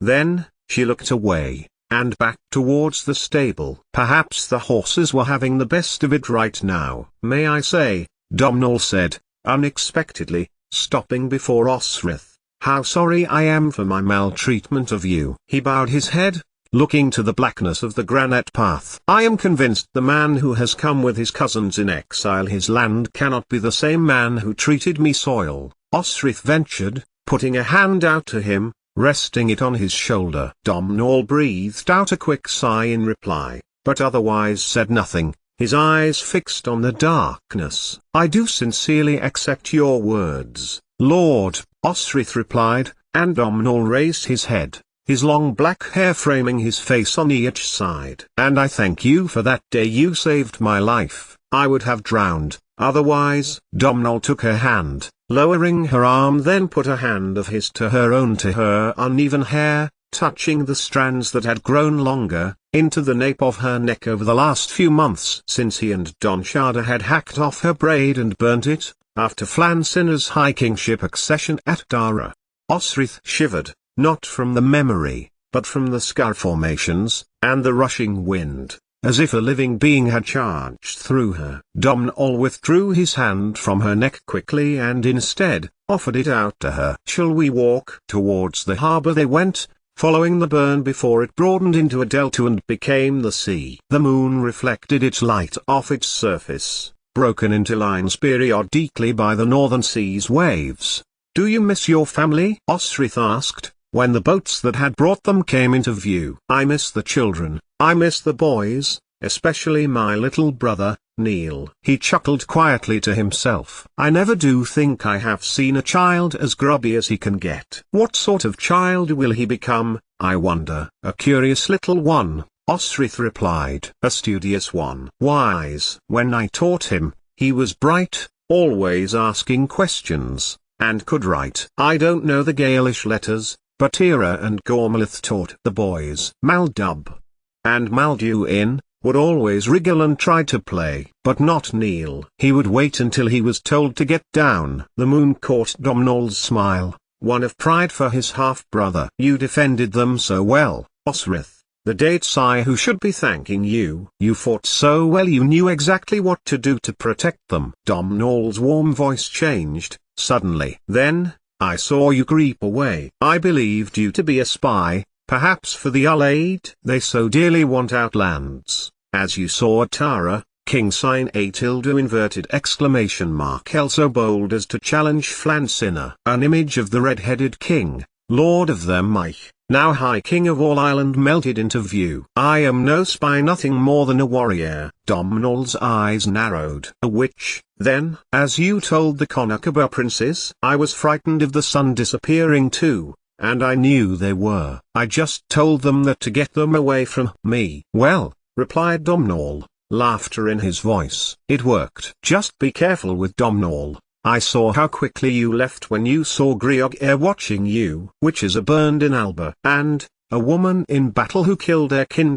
Then, she looked away, and back towards the stable. Perhaps the horses were having the best of it right now. "May I say," Domhnall said, unexpectedly, stopping before Osrith, "how sorry I am for my maltreatment of you." He bowed his head, looking to the blackness of the granite path. "I am convinced the man who has come with his cousins in exile his land cannot be the same man who treated me soil," Osrith ventured, putting a hand out to him, resting it on his shoulder. Domhnall breathed out a quick sigh in reply, but otherwise said nothing, his eyes fixed on the darkness. "I do sincerely accept your words, Lord," Osrith replied, and Domhnall raised his head, his long black hair framing his face on each side. "And I thank you for that day you saved my life. I would have drowned, otherwise." Domhnall took her hand, lowering her arm, then put a hand of his to her uneven hair, touching the strands that had grown longer, into the nape of her neck over the last few months since he and Don Shada had hacked off her braid and burnt it, after Flan Sinner's high kingship accession at Dara. Osrith shivered, not from the memory, but from the scar formations, and the rushing wind, as if a living being had charged through her. Domhnall withdrew his hand from her neck quickly and instead, offered it out to her. "Shall we walk?" Towards the harbour they went, following the burn before it broadened into a delta and became the sea. The moon reflected its light off its surface, broken into lines periodically by the northern sea's waves. "Do you miss your family?" Osrith asked, when the boats that had brought them came into view. "I miss the children, I miss the boys, especially my little brother, Neil." He chuckled quietly to himself. "I never do think I have seen a child as grubby as he can get. What sort of child will he become, I wonder?" "A curious little one," Osrith replied. "A studious one. Wise. When I taught him, he was bright, always asking questions, and could write. I don't know the Gaelish letters, but Tira and Gormlith taught the boys. Maldub and Malduin would always wriggle and try to play, but not Neil. He would wait until he was told to get down." The moon caught Domhnall's smile, one of pride for his half-brother. "You defended them so well, Osrith. The Dates I who should be thanking you. You fought so well you knew exactly what to do to protect them." Domhnall's warm voice changed, suddenly. "Then, I saw you creep away. I believed you to be a spy, perhaps for the Ullaid. They so dearly want Outlands, as you saw at Tara." King Sign A tilde inverted exclamation mark L so bold as to challenge Flan Sinner. An image of the red-headed king, lord of them Mike, now High King of all Ireland, melted into view. "I am no spy, nothing more than a warrior." Domhnall's eyes narrowed. "A witch, then?" "As you told the Conakaba princes." "I was frightened of the sun disappearing too, and I knew they were. I just told them that to get them away from me." "Well," replied Domhnall, laughter in his voice. "It worked." "Just be careful with Domhnall. I saw how quickly you left when you saw Griog watching you." "Witches are burned in Alba." "And a woman in battle who killed their kin.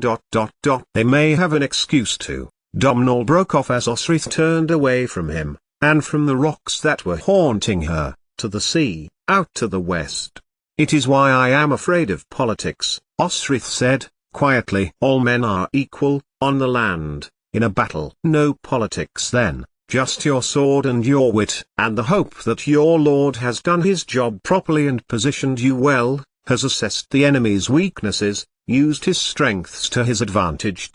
They may have an excuse to." Domhnall broke off as Osrith turned away from him, and from the rocks that were haunting her, to the sea, out to the west. "It is why I am afraid of politics," Osrith said, quietly. "All men are equal, on the land, in a battle." "No politics then, just your sword and your wit, and the hope that your lord has done his job properly and positioned you well, has assessed the enemy's weaknesses, used his strengths to his advantage.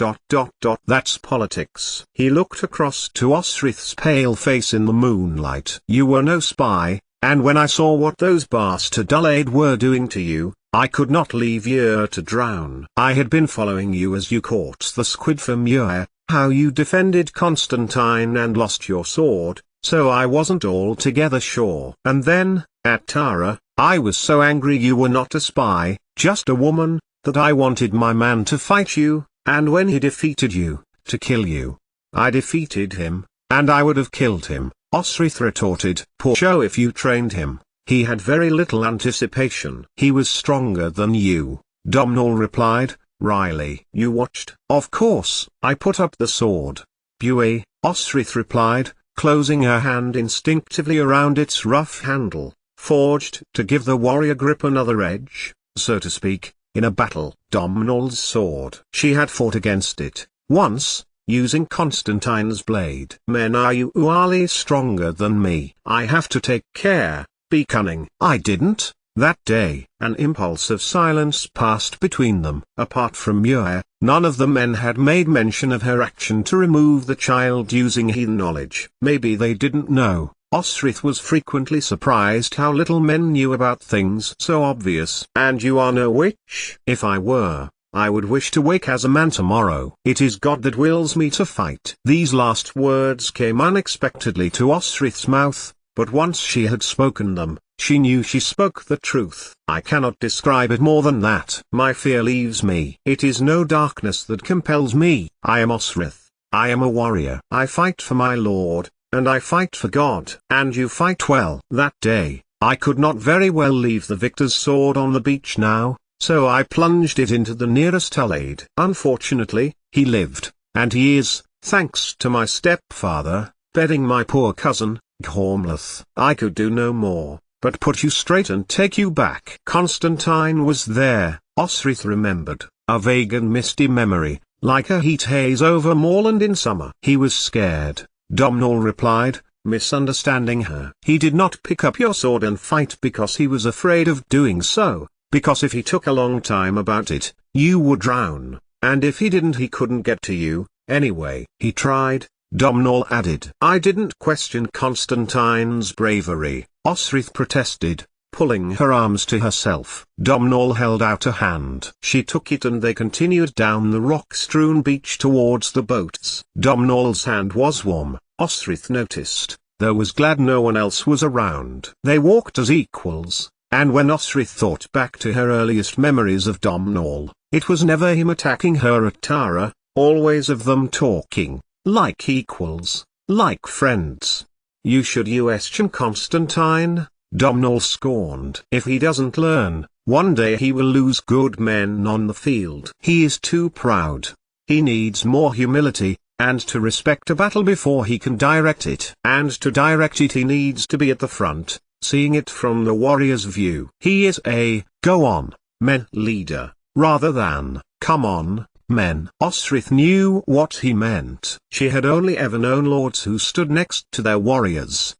That's politics." He looked across to Osrith's pale face in the moonlight. "You were no spy, and when I saw what those bastard Ullaid were doing to you, I could not leave you to drown. I had been following you as you caught the squid from Muir, how you defended Constantine and lost your sword, so I wasn't altogether sure. And then, at Tara, I was so angry you were not a spy, just a woman, that I wanted my man to fight you, and when he defeated you, to kill you. I defeated him, and I would have killed him," Osrith retorted. "Poor show if you trained him. He had very little anticipation." "He was stronger than you," Domhnall replied, wryly. "You watched." "Of course. I put up the sword." "Buey," Osrith replied, closing her hand instinctively around its rough handle, "forged to give the warrior grip another edge. so to speak, in a battle. Domhnall's sword. She had fought against it, once, using Constantine's blade. Men are usually stronger than me. I have to take care, be cunning. I didn't. That day, an impulse of silence passed between them. Apart from Muir, none of the men had made mention of her action to remove the child using heathen knowledge. Maybe they didn't know. Osrith was frequently surprised how little men knew about things so obvious. And you are no witch? If I were, I would wish to wake as a man tomorrow. It is God that wills me to fight. These last words came unexpectedly to Osrith's mouth, but once she had spoken them, she knew she spoke the truth. I cannot describe it more than that. My fear leaves me. It is no darkness that compels me. I am Osrith. I am a warrior. I fight for my lord, and I fight for God. And you fight well. That day, I could not very well leave the victor's sword on the beach now, so I plunged it into the nearest Ullade. Unfortunately, he lived, and he is, thanks to my stepfather, bedding my poor cousin, Gormlath. I could do no more but put you straight and take you back. Constantine was there, Osrith remembered, a vague and misty memory, like a heat haze over moorland in summer. He was scared, Domhnall replied, misunderstanding her. He did not pick up your sword and fight because he was afraid of doing so, because if he took a long time about it, you would drown, and if he didn't he couldn't get to you, anyway. He tried, Domhnall added. I didn't question Constantine's bravery, Osrith protested, pulling her arms to herself. Domhnall held out a hand. She took it and they continued down the rock-strewn beach towards the boats. Domhnall's hand was warm, Osrith noticed, though was glad no one else was around. They walked as equals, and when Osrith thought back to her earliest memories of Domhnall, it was never him attacking her at Tara, always of them talking, like equals, like friends. You should question Constantine, Domhnall scorned. If he doesn't learn, one day he will lose good men on the field. He is too proud. He needs more humility, and to respect a battle before he can direct it. And to direct it he needs to be at the front, seeing it from the warrior's view. He is a, go on, men leader, rather than, come on, men. Osrith knew what he meant. She had only ever known lords who stood next to their warriors.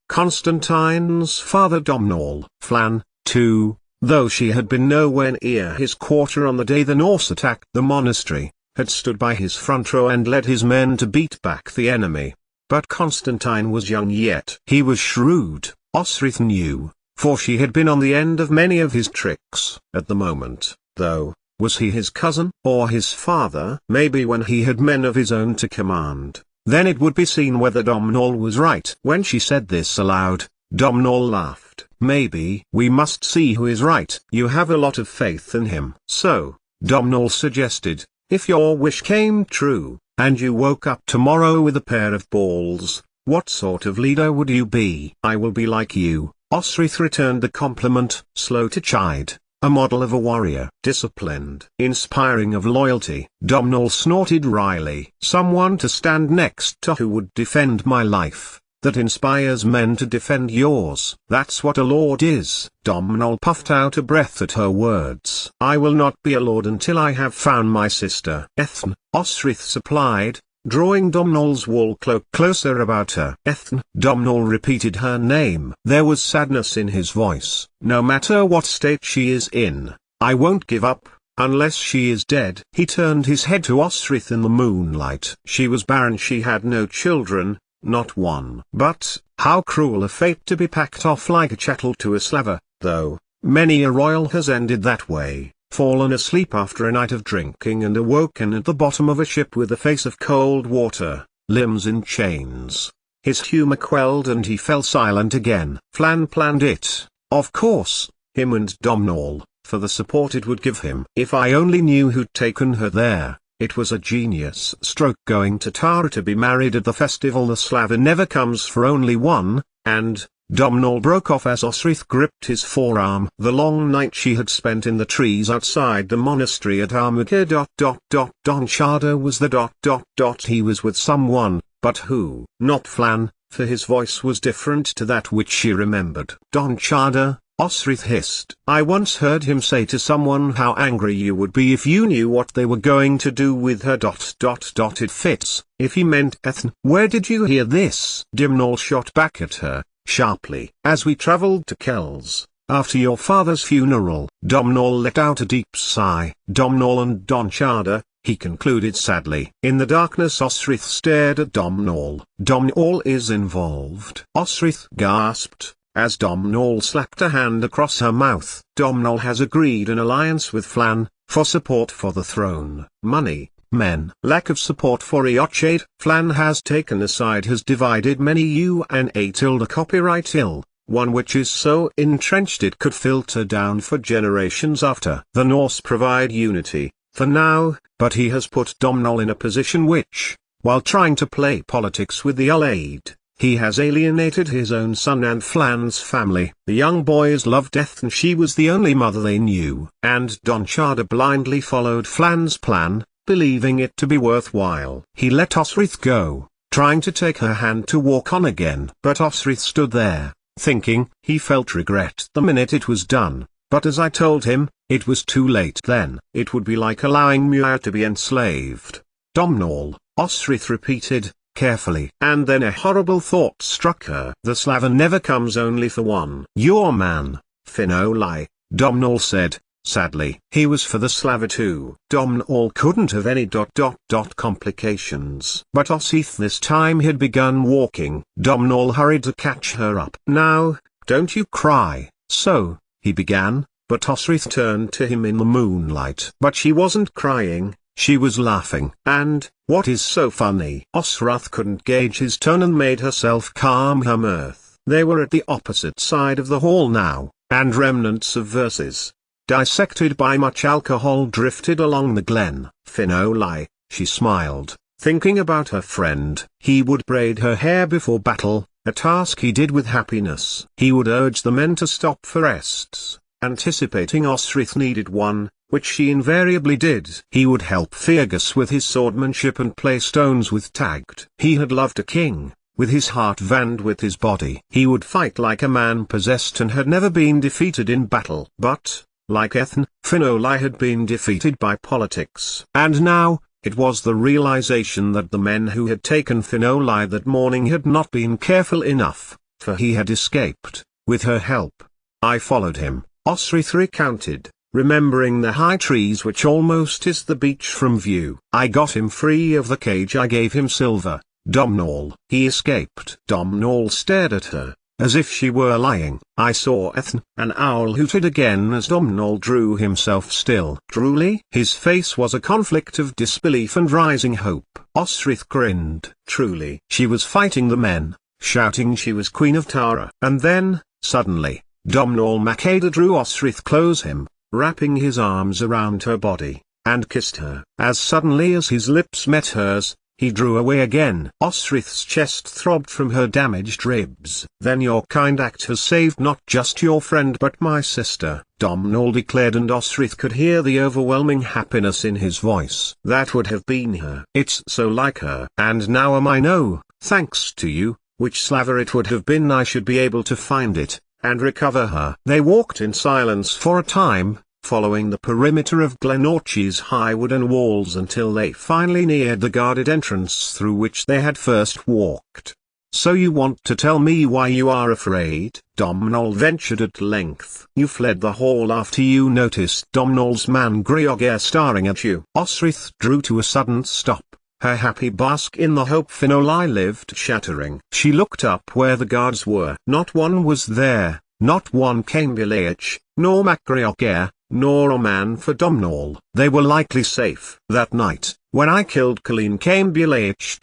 Constantine's father Domhnall. Flann, too, though she had been nowhere near his quarter on the day the Norse attacked the monastery, had stood by his front row and led his men to beat back the enemy. But Constantine was young yet. He was shrewd, Osrith knew, for she had been on the end of many of his tricks. At the moment, though, was he his cousin, or his father? Maybe when he had men of his own to command, then it would be seen whether Domhnall was right. When she said this aloud, Domhnall laughed. Maybe we must see who is right. You have a lot of faith in him. So, Domhnall suggested, if your wish came true, and you woke up tomorrow with a pair of balls, what sort of leader would you be? I will be like you, Osrith returned the compliment, slow to chide. A model of a warrior. Disciplined. Inspiring of loyalty. Domhnall snorted wryly. Someone to stand next to who would defend my life, that inspires men to defend yours. That's what a lord is. Domhnall puffed out a breath at her words. I will not be a lord until I have found my sister. Ethne, Osrith supplied, drawing Domhnall's wool cloak closer about her. Ethne. Domhnall repeated her name. There was sadness in his voice. No matter what state she is in, I won't give up, unless she is dead. He turned his head to Osrith in the moonlight. She was barren, she had no children, not one. But, how cruel a fate to be packed off like a chattel to a slaver, though, many a royal has ended that way. Fallen asleep after a night of drinking and awoken at the bottom of a ship with a face of cold water, limbs in chains. His humour quelled and he fell silent again. Flann planned it, of course, him and Domhnall, for the support it would give him. If I only knew who'd taken her there. It was a genius stroke going to Tara to be married at the festival. The slaver never comes for only one, and, Domhnall broke off as Osrith gripped his forearm. The long night she had spent in the trees outside the monastery at Armuka. Don Shada was the ... He was with someone, but who? Not Flann, for his voice was different to that which she remembered. Don Shada, Osrith hissed. I once heard him say to someone how angry you would be if you knew what they were going to do with her. It fits, if he meant Ethne. Where did you hear this? Domhnall shot back at her, sharply. As we travelled to Kells, after your father's funeral. Domhnall let out a deep sigh. Domhnall and Donchada, he concluded sadly. In the darkness Osrith stared at Domhnall. Domhnall is involved. Osrith gasped, as Domhnall slapped a hand across her mouth. Domhnall has agreed an alliance with Flann, for support for the throne. Money, men. Lack of support for Eochaid. Flann has taken a side, has divided many UNA tilde copyright ill. One which is so entrenched it could filter down for generations after. The Norse provide unity, for now, but he has put Domhnall in a position which, while trying to play politics with the Ullaid, he has alienated his own son and Flann's family. The young boys loved Ethne, and she was the only mother they knew. And Donchada blindly followed Flann's plan, believing it to be worthwhile. He let Osrith go, trying to take her hand to walk on again. But Osrith stood there, thinking. He felt regret the minute it was done, but as I told him, it was too late then. It would be like allowing Muir to be enslaved. Domhnall, Osrith repeated, carefully. And then a horrible thought struck her. The slaver never comes only for one. Your man, Finolai, Domhnall said, sadly. He was for the slaver too. Domhnall couldn't have any complications. But Osrith this time had begun walking. Domhnall hurried to catch her up. Now, don't you cry. So, he began, but Osrith turned to him in the moonlight. But she wasn't crying, she was laughing. And, what is so funny? Osrith couldn't gauge his tone and made herself calm her mirth. They were at the opposite side of the hall now, and remnants of verses, dissected by much alcohol, drifted along the glen. Finolai, she smiled, thinking about her friend. He would braid her hair before battle, a task he did with happiness. He would urge the men to stop for rests, anticipating Osrith needed one, which she invariably did. He would help Fergus with his swordmanship and play stones with Tagged. He had loved a king, with his heart and with his body. He would fight like a man possessed and had never been defeated in battle. But, like Ethne, Finolai had been defeated by politics. And now, it was the realization that the men who had taken Finolai that morning had not been careful enough, for he had escaped, with her help. I followed him, Osrith recounted, remembering the high trees which almost hid the beach from view. I got him free of the cage, I gave him silver. Domhnall. He escaped. Domhnall stared at her, as if she were lying. I saw Ethne. An owl hooted again as Domhnall drew himself still. Truly? His face was a conflict of disbelief and rising hope. Osrith grinned. Truly. She was fighting the men, shouting she was Queen of Tara. And then, suddenly, Domhnall Makeda drew Osrith close him, wrapping his arms around her body, and kissed her. As suddenly as his lips met hers, he drew away again. Osrith's chest throbbed from her damaged ribs. Then your kind act has saved not just your friend but my sister, Domhnall declared, and Osrith could hear the overwhelming happiness in his voice. That would have been her. It's so like her. And now I know, thanks to you, which slaver it would have been, I should be able to find it, and recover her. They walked in silence for a time, following the perimeter of Glenorchy's high wooden walls until they finally neared the guarded entrance through which they had first walked. So you want to tell me why you are afraid? Domhnall ventured at length. You fled the hall after you noticed Domhnall's man Grioghair staring at you. Osrith drew to a sudden stop, her happy bask in the hope Finolai lived shattering. She looked up where the guards were. Not one was there, not one Caimbileach, nor Grioghair, nor a man for Domhnall. They were likely safe. That night, when I killed Colleen Caimbileach.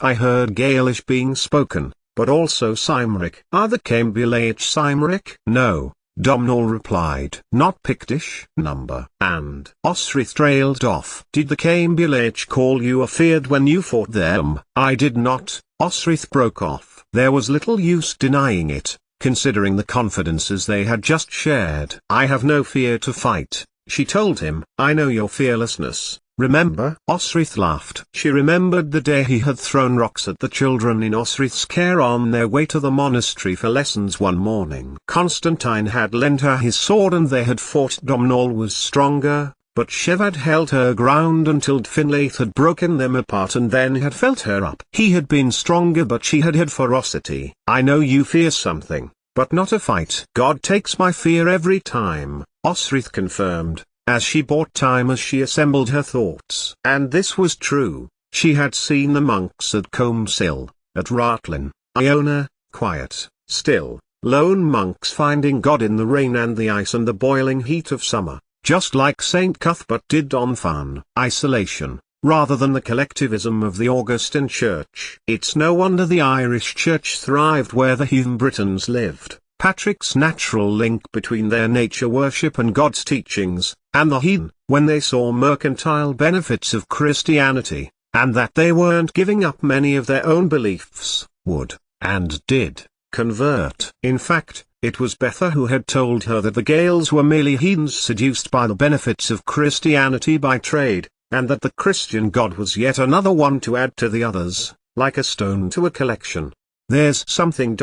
I heard Gaelish being spoken, but also Cymric. Are the Caimbileach Cymric? No, Domhnall replied. Not Pictish? Number. And Osrith trailed off. Did the Caimbileach call you afeard when you fought them? I did not. Osrith broke off. There was little use denying it, considering the confidences they had just shared. I have no fear to fight, she told him. I know your fearlessness, remember?" Osrith laughed. She remembered the day he had thrown rocks at the children in Osrith's care on their way to the monastery for lessons one morning. Constantine had lent her his sword and they had fought. Domnall was stronger, but Shev had held her ground until Finlaith had broken them apart and then had felt her up. He had been stronger but she had had ferocity. "I know you fear something, but not a fight." "God takes my fear every time," Osrith confirmed, as she bought time as she assembled her thoughts. And this was true. She had seen the monks at Comesill, at Ratlin, Iona, quiet, still, lone monks finding God in the rain and the ice and the boiling heat of summer, just like St. Cuthbert did on Farn. Isolation, rather than the collectivism of the Augustan Church. It's no wonder the Irish Church thrived where the heathen Britons lived. Patrick's natural link between their nature worship and God's teachings, and the heathen, when they saw mercantile benefits of Christianity, and that they weren't giving up many of their own beliefs, would, and did, convert. In fact, it was Betha who had told her that the Gaels were merely heathens seduced by the benefits of Christianity by trade, and that the Christian God was yet another one to add to the others, like a stone to a collection. "There's something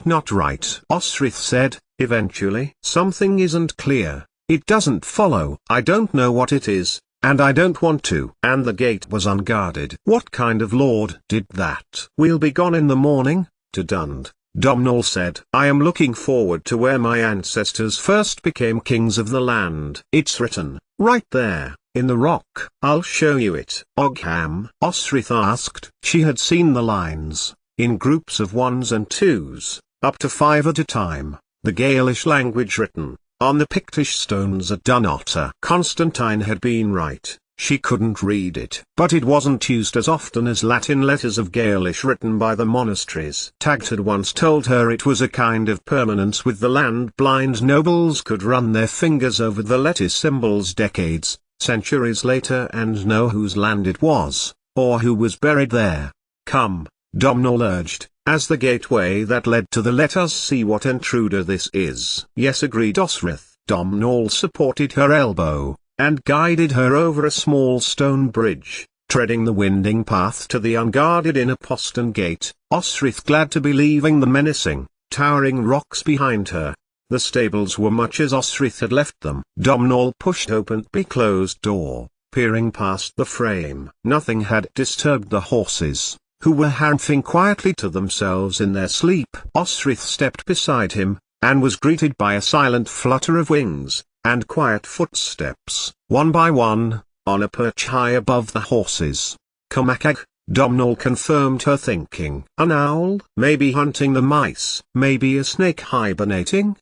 not right," Osrith said, eventually. "Something isn't clear, it doesn't follow. I don't know what it is, and I don't want to." And the gate was unguarded. "What kind of lord did that?" "We'll be gone in the morning, to Dund," Domnall said. "I am looking forward to where my ancestors first became kings of the land. It's written, right there, in the rock." "I'll show you it." "Ogham?" Osrith asked. She had seen the lines, in groups of ones and twos, up to 5 at a time, the Gaelish language written, on the Pictish stones at Dunnottar. Constantine had been right, she couldn't read it. But it wasn't used as often as Latin letters of Gaelish written by the monasteries. Taggart had once told her it was a kind of permanence with the land. Blind nobles could run their fingers over the letter symbols decades, centuries later and know whose land it was, or who was buried there. "Come," Domnall urged, as the gateway that led to the "let us see what intruder this is." "Yes," agreed Osrith. Domnall supported her elbow, and guided her over a small stone bridge, treading the winding path to the unguarded inner postern gate, Osrith glad to be leaving the menacing, towering rocks behind her. The stables were much as Osrith had left them. Domnall pushed open the closed door, peering past the frame. Nothing had disturbed the horses, who were hamping quietly to themselves in their sleep. Osrith stepped beside him, and was greeted by a silent flutter of wings, and quiet footsteps. One by one, on a perch high above the horses. "Cormacag," Domnall confirmed her thinking. "An owl? Maybe hunting the mice. Maybe a snake hibernating?"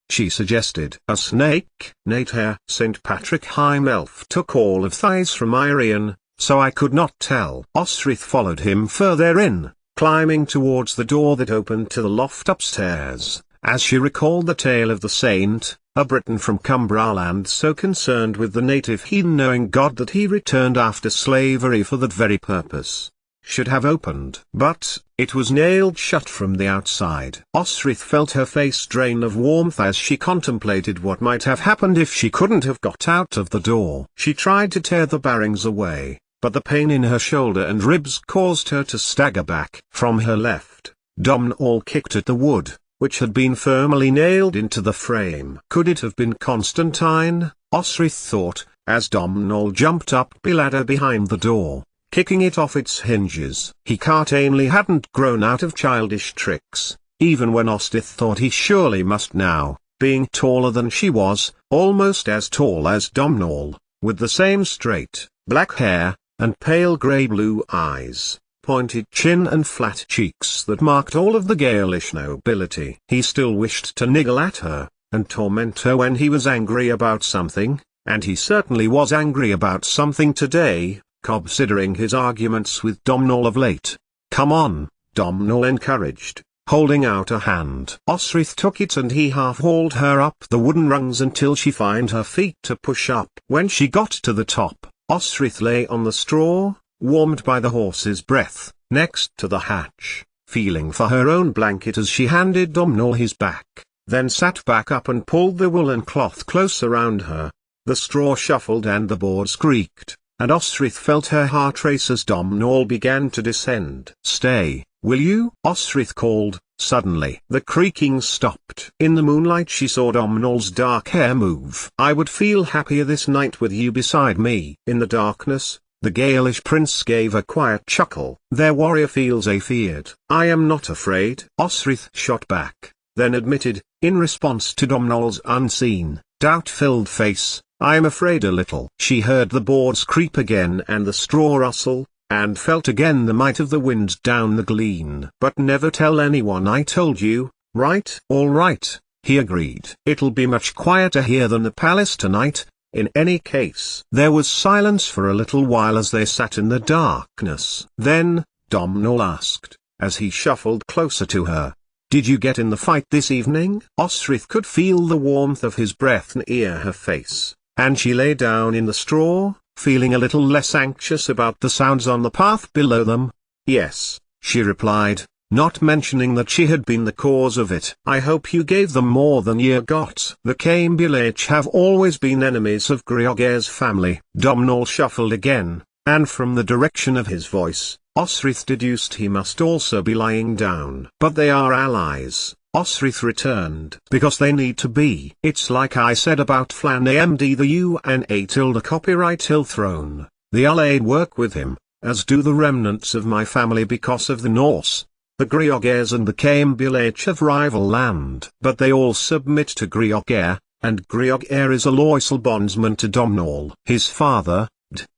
she suggested. "A snake?" Nater. St. Patrick High-Melf took all of thighs from Irian, so I could not tell. Osrith followed him further in, climbing towards the door that opened to the loft upstairs, as she recalled the tale of the saint, a Briton from Cumbraland so concerned with the native heathen knowing God that he returned after slavery for that very purpose. Should have opened. But, it was nailed shut from the outside. Osrith felt her face drain of warmth as she contemplated what might have happened if she couldn't have got out of the door. She tried to tear the barrings away, but the pain in her shoulder and ribs caused her to stagger back. From her left, Domnall kicked at the wood, which had been firmly nailed into the frame. Could it have been Constantine? Osrith thought, as Domnall jumped up the ladder behind the door, kicking it off its hinges. He certainly hadn't grown out of childish tricks, even when Osrith thought he surely must now, being taller than she was, almost as tall as Domnall, with the same straight, black hair, and pale grey-blue eyes, pointed chin and flat cheeks that marked all of the Gaelish nobility. He still wished to niggle at her, and torment her when he was angry about something, and he certainly was angry about something today, considering his arguments with Domnall of late. "Come on," Domnall encouraged, holding out a hand. Osrith took it and he half-hauled her up the wooden rungs until she found her feet to push up. When she got to the top, Osrith lay on the straw, warmed by the horse's breath, next to the hatch, feeling for her own blanket as she handed Domnall his back, then sat back up and pulled the woolen cloth close around her. The straw shuffled and the boards creaked, and Osrith felt her heart race as Domhnall began to descend. "Stay, will you?" Osrith called. Suddenly, the creaking stopped. In the moonlight she saw Domhnall's dark hair move. "I would feel happier this night with you beside me." In the darkness, the Gaelish prince gave a quiet chuckle. "Their warrior feels afeared." "I am not afraid," Osrith shot back, then admitted, in response to Domhnall's unseen, doubt-filled face, "I am afraid a little." She heard the boards creep again and the straw rustle, and felt again the might of the wind down the glen. "But never tell anyone I told you, right?" "All right," he agreed. "It'll be much quieter here than the palace tonight, in any case." There was silence for a little while as they sat in the darkness. Then, Domhnall asked, as he shuffled closer to her, "Did you get in the fight this evening?" Osrith could feel the warmth of his breath near her face, and she lay down in the straw, feeling a little less anxious about the sounds on the path below them. "Yes," she replied, not mentioning that she had been the cause of it. "I hope you gave them more than ye got." "The Caimbilech have always been enemies of Grioghair's family." Domhnall shuffled again, and from the direction of his voice, Osrith deduced he must also be lying down. "But they are allies," Osrith returned. "Because they need to be. It's like I said about Flann AMD the UNA tilde copyright Hill Throne. The Allied work with him, as do the remnants of my family because of the Norse. The Grioghaires and the Caimbilech have rival land. But they all submit to Grioghair, and Grioghair is a loyal bondsman to Domhnall." His father,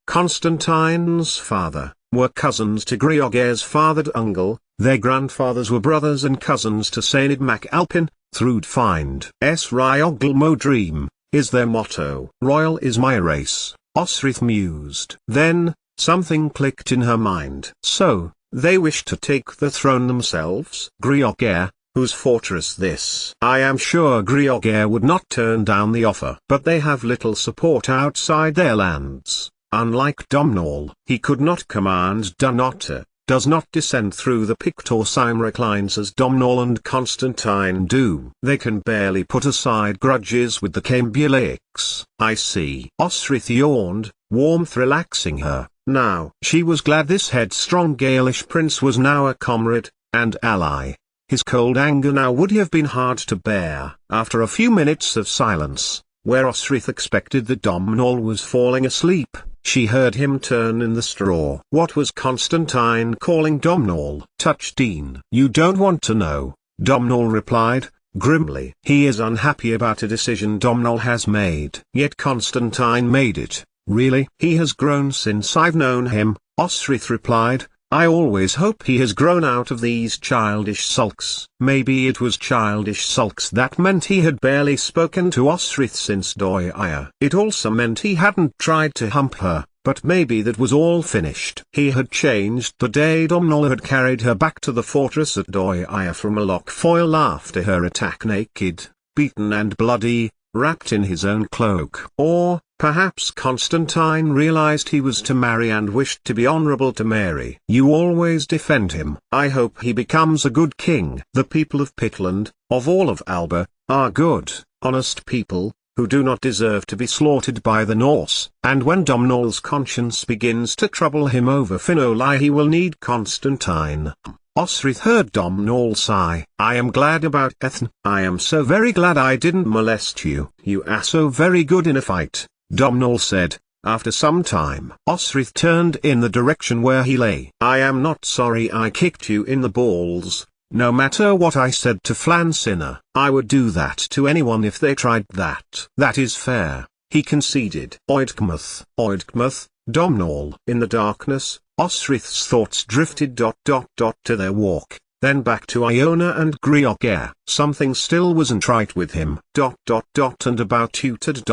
Constantine's father, were cousins to Grioghair's fathered uncle. Their grandfathers were brothers and cousins to Sainid Mac Alpin, Thrúd Find. S. Ryogl Mo Dream, is their motto. "Royal is my race," Osrith mused. Then, something clicked in her mind. "So, they wish to take the throne themselves?" "Grioghair, whose fortress this?" "I am sure Grioghair would not turn down the offer." "But they have little support outside their lands. Unlike Domhnall, he could not command Dunnottar, does not descend through the Pictorsime lines as Domhnall and Constantine do. They can barely put aside grudges with the Caimbilechs." "I see." Osrith yawned, warmth relaxing her. Now she was glad this headstrong Gaelish prince was now a comrade, and ally. His cold anger now would have been hard to bear. After a few minutes of silence, where Osrith expected that Domhnall was falling asleep, she heard him turn in the straw. "What was Constantine calling Domhnall?" touched Dean. "You don't want to know," Domhnall replied, grimly. "He is unhappy about a decision Domhnall has made." "Yet Constantine made it, really?" "He has grown since I've known him," Osrith replied. "I always hope he has grown out of these childish sulks." Maybe it was childish sulks that meant he had barely spoken to Osrith since Doia. It also meant he hadn't tried to hump her, but maybe that was all finished. He had changed the day Domhnall had carried her back to the fortress at Doia from a Lockfoil after her attack naked, beaten and bloody, wrapped in his own cloak. Or, perhaps Constantine realized he was to marry and wished to be honorable to Mary. "You always defend him." "I hope he becomes a good king." The people of Pitland, of all of Alba, are good, honest people, who do not deserve to be slaughtered by the Norse. And when Domhnall's conscience begins to trouble him over Finolai, he will need Constantine. Osrith heard Domhnall sigh. "I am glad about Ethn. I am so very glad I didn't molest you." "You are so very good in a fight," Domhnall said, after some time. Osrith turned in the direction where he lay. "I am not sorry I kicked you in the balls, no matter what I said to Flann Sinna. I would do that to anyone if they tried that." "That is fair," he conceded. Oidgmuth, Domhnall. In the darkness, Osrith's thoughts drifted to their walk, then back to Iona and Grioghair. Something still wasn't right with him. And about tutored.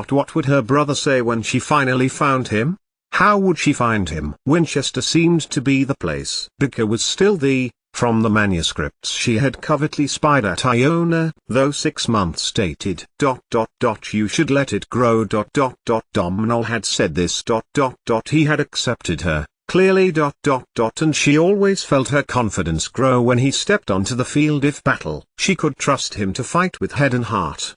What would her brother say when she finally found him? How would she find him? Winchester seemed to be the place. Bicca was still from the manuscripts she had covertly spied at Iona, though 6 months dated. You should let it grow. Domhnall had said this. He had accepted her, clearly. And she always felt her confidence grow when he stepped onto the field of battle. She could trust him to fight with head and heart.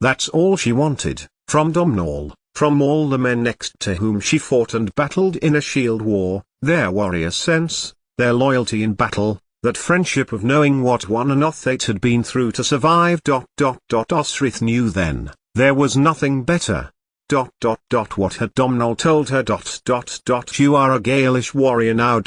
That's all she wanted, from Domhnall. From all the men next to whom she fought and battled in a shield war, their warrior sense, their loyalty in battle, that friendship of knowing what one another had been through to survive. Osrith knew then, there was nothing better. What had Domhnall told her? You are a Gaelish warrior now.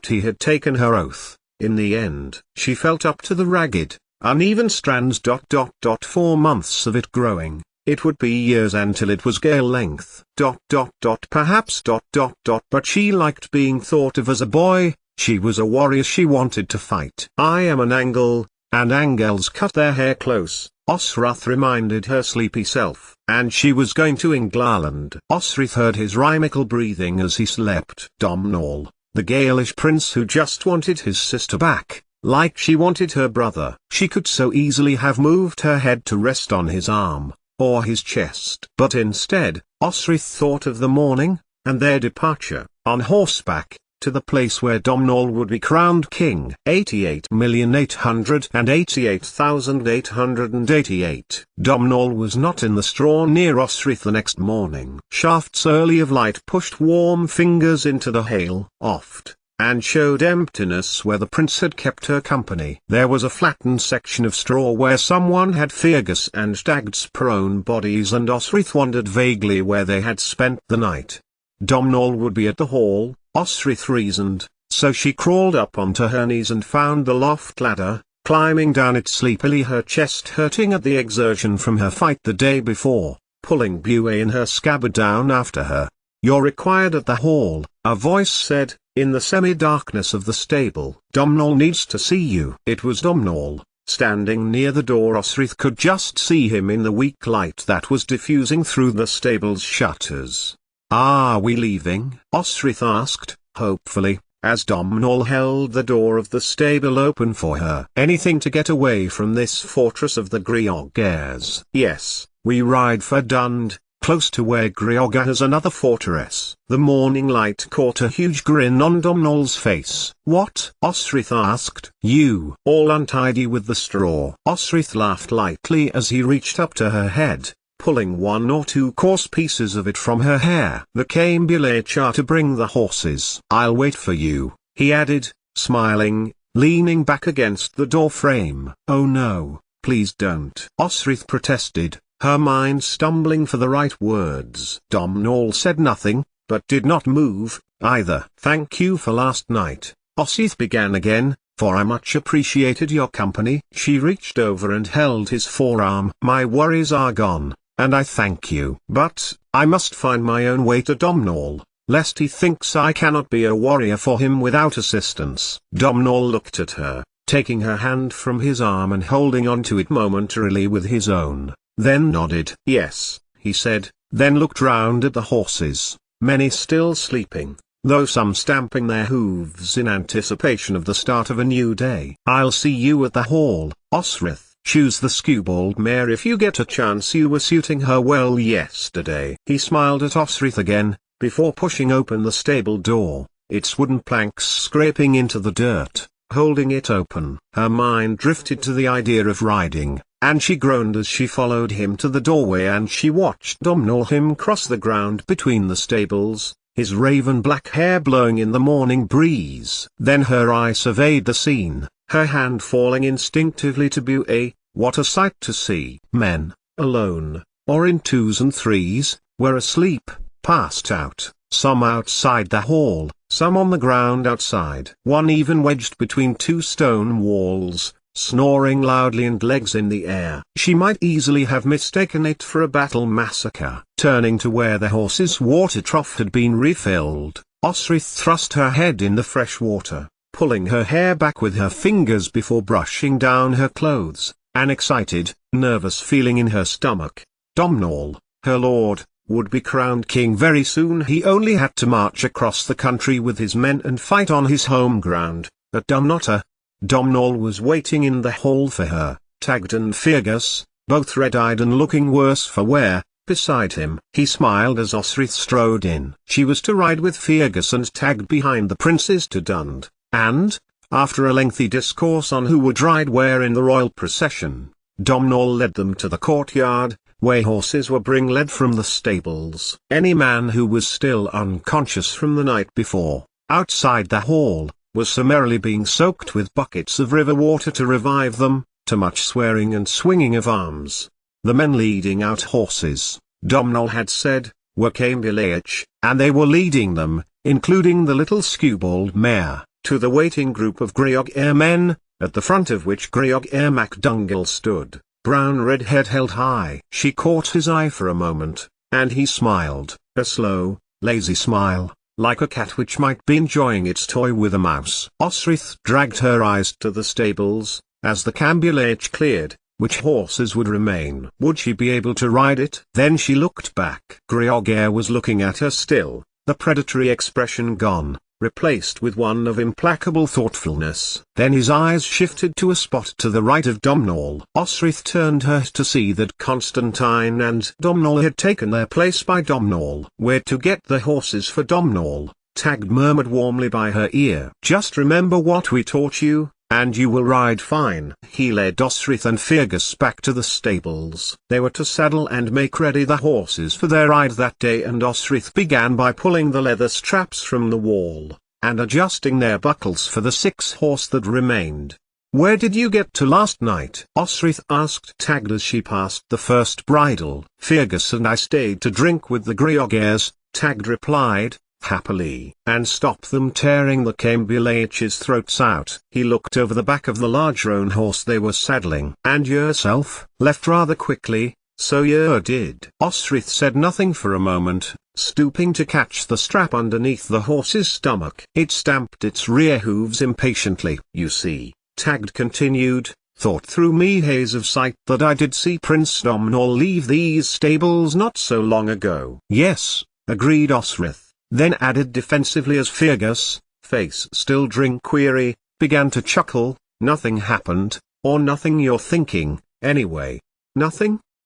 He had taken her oath. In the end, she felt up to the ragged, uneven strands. 4 months of it growing. It would be years until it was Gale length. Perhaps. But she liked being thought of as a boy. She was a warrior. She wanted to fight. I am an Angle, and Angles cut their hair close, Osrith reminded her sleepy self, and she was going to England. Osrith heard his rhythmical breathing as he slept. Domhnall, the Gaelish prince who just wanted his sister back, like she wanted her brother. She could so easily have moved her head to rest on his arm, or his chest. But instead, Osrith thought of the morning, and their departure, on horseback, to the place where Domhnall would be crowned king. 88,888,888. Domhnall was not in the straw near Osrith the next morning. Shafts early of light pushed warm fingers into the hail, oft, and showed emptiness where the prince had kept her company. There was a flattened section of straw where someone had Fergus and Stag's prone bodies, and Osrith wondered vaguely where they had spent the night. Domhnall would be at the hall, Osrith reasoned, so she crawled up onto her knees and found the loft ladder, climbing down it sleepily, her chest hurting at the exertion from her fight the day before, pulling Buée in her scabbard down after her. You're required at the hall, a voice said, in the semi-darkness of the stable. Domhnall needs to see you. It was Domhnall, standing near the door. Osrith could just see him in the weak light that was diffusing through the stable's shutters. Are we leaving? Osrith asked, hopefully, as Domhnall held the door of the stable open for her. Anything to get away from this fortress of the Griogers. Yes, we ride for Dund, close to where Griogr has another fortress. The morning light caught a huge grin on Domhnall's face. What? Osrith asked. You. All untidy with the straw. Osrith laughed lightly as he reached up to her head, pulling 1 or 2 coarse pieces of it from her hair. The Cambulecha to bring the horses. I'll wait for you, he added, smiling, leaning back against the door frame. Oh no, please don't. Osrith protested, her mind stumbling for the right words. Domhnall said nothing, but did not move, either. Thank you for last night, Osrith began again, for I much appreciated your company. She reached over and held his forearm. My worries are gone, and I thank you. But, I must find my own way to Domhnall, lest he thinks I cannot be a warrior for him without assistance. Domhnall looked at her, taking her hand from his arm and holding on to it momentarily with his own, then nodded. Yes, he said, then looked round at the horses, many still sleeping, though some stamping their hooves in anticipation of the start of a new day. I'll see you at the hall, Osrith. Choose the skewbald mare if you get a chance. You were suiting her well yesterday. He smiled at Osrith again, before pushing open the stable door, its wooden planks scraping into the dirt. Holding it open, her mind drifted to the idea of riding, and she groaned as she followed him to the doorway, and she watched Domhnall him cross the ground between the stables, his raven black hair blowing in the morning breeze. Then her eye surveyed the scene, her hand falling instinctively to Buée. What a sight to see! Men, alone, or in 2s and 3s, were asleep, passed out, some outside the hall, some on the ground outside. One even wedged between 2 stone walls, snoring loudly and legs in the air. She might easily have mistaken it for a battle massacre. Turning to where the horse's water trough had been refilled, Osrith thrust her head in the fresh water, pulling her hair back with her fingers before brushing down her clothes, an excited, nervous feeling in her stomach. Domhnall, her lord, would be crowned king very soon. He only had to march across the country with his men and fight on his home ground, at Dumnotter. Domhnall was waiting in the hall for her, Tagged and Fergus, both red-eyed and looking worse for wear, beside him. He smiled as Osrith strode in. She was to ride with Fergus and Tagged behind the princes to Dund, and, after a lengthy discourse on who would ride where in the royal procession, Domhnall led them to the courtyard, way horses were being led from the stables. Any man who was still unconscious from the night before, outside the hall, was summarily being soaked with buckets of river water to revive them, to much swearing and swinging of arms. The men leading out horses, Domhnall had said, were Cambilaich, and they were leading them, including the little skewbald mare, to the waiting group of Greog men, at the front of which Greog MacDougall stood, brown-red head held high. She caught his eye for a moment, and he smiled, a slow, lazy smile, like a cat which might be enjoying its toy with a mouse. Osrith dragged her eyes to the stables, as the Cambilaich cleared. Which horses would remain? Would she be able to ride it? Then she looked back. Greog was looking at her still, the predatory expression gone, replaced with one of implacable thoughtfulness. Then his eyes shifted to a spot to the right of Domhnall. Osrith turned her to see that Constantine and Domhnall had taken their place by Domhnall. "Where to get the horses for Domhnall?" Tagd murmured warmly by her ear. "Just remember what we taught you, and you will ride fine." He led Osrith and Fergus back to the stables. They were to saddle and make ready the horses for their ride that day, and Osrith began by pulling the leather straps from the wall, and adjusting their buckles for the 6 horse that remained. "Where did you get to last night?" Osrith asked Tagd as she passed the first bridle. "Fergus and I stayed to drink with the Greogers," Tagd replied, happily, "and stop them tearing the Cambilaich's throats out." He looked over the back of the large roan horse they were saddling. "And yourself?" "Left rather quickly, so you did." Osrith said nothing for a moment, stooping to catch the strap underneath the horse's stomach. It stamped its rear hooves impatiently. "You see," Tagd continued, "thought through me haze of sight that I did see Prince Domhnall leave these stables not so long ago." "Yes," agreed Osrith. Then added defensively as Fergus, face still drink-weary, began to chuckle, "Nothing happened, or nothing you're thinking, anyway." "Nothing?"